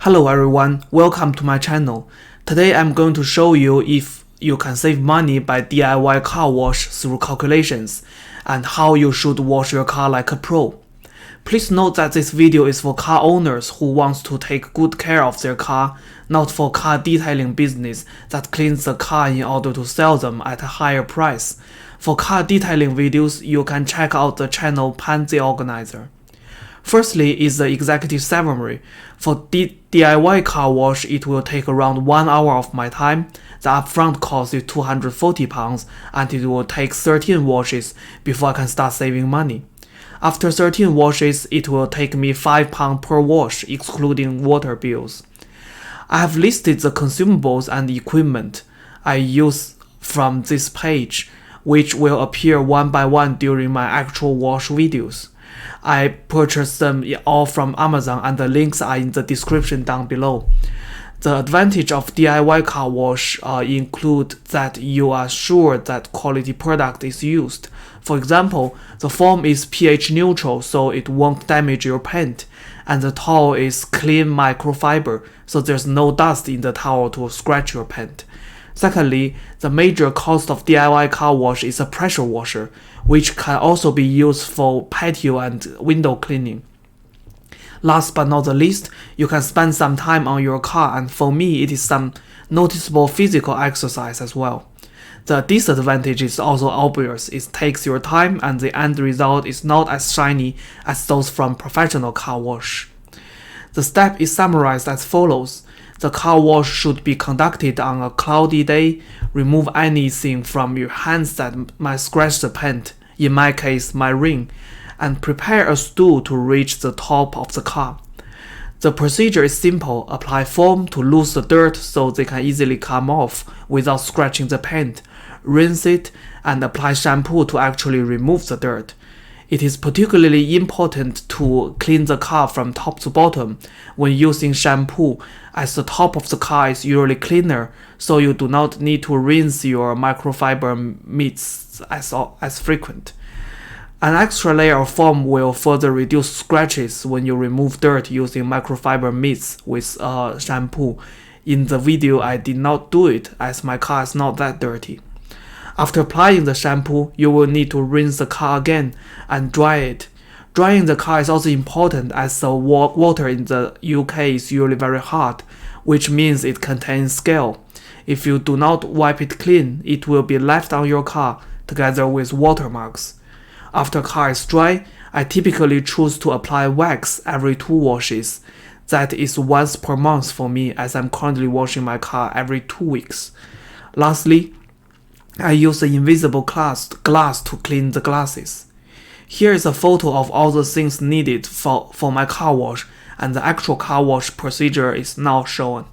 Hello everyone, welcome to my channel. Today I'm going to show you if you can save money by DIY car wash through calculations and how you should wash your car like a pro. Please note that this video is for car owners who want to take good care of their car, not for car detailing business that cleans the car in order to sell them at a higher price. For car detailing videos, you can check out the channel Pan the Organizer. Firstly is the executive summary. For DIY car wash, it will take around 1 hour of my time. The upfront cost is £240 and it will take 13 washes before I can start saving money. After 13 washes, it will take me £5 per wash, excluding water bills. I have listed the consumables and equipment I use from this page, which will appear one by one during my actual wash videos. I purchased them all from Amazon and the links are in the description down below. The advantage of DIY car wash include that you are sure that quality product is used. For example, the foam is pH neutral so it won't damage your paint, and the towel is clean microfiber so there's no dust in the towel to scratch your paint. Secondly, the major cost of DIY car wash is a pressure washer, which can also be used for patio and window cleaning. Last but not the least, you can spend some time on your car, and for me it is some noticeable physical exercise as well. The disadvantage is also obvious. It takes your time and the end result is not as shiny as those from professional car wash. The step is summarized as follows. The car wash should be conducted on a cloudy day. Remove anything from your hands that might scratch the paint, in my case my ring, and prepare a stool to reach the top of the car. The procedure is simple. Apply foam to lose the dirt so they can easily come off without scratching the paint. Rinse it and apply shampoo to actually remove the dirt. It is particularly important to clean the car from top to bottom when using shampoo, as the top of the car is usually cleaner, so you do not need to rinse your microfiber mitts as frequent. An extra layer of foam will further reduce scratches when you remove dirt using microfiber mitts with shampoo. In the video I did not do it as my car is not that dirty. After applying the shampoo, you will need to rinse the car again and dry it. Drying the car is also important as the water in the UK is usually very hot, which means it contains scale. If you do not wipe it clean, it will be left on your car together with watermarks. After car is dry, I typically choose to apply wax every 2 washes. That is once per month for me as I'm currently washing my car every 2 weeks. Lastly, I use the invisible glass to clean the glasses. Here is a photo of all the things needed for my car wash, and the actual car wash procedure is now shown.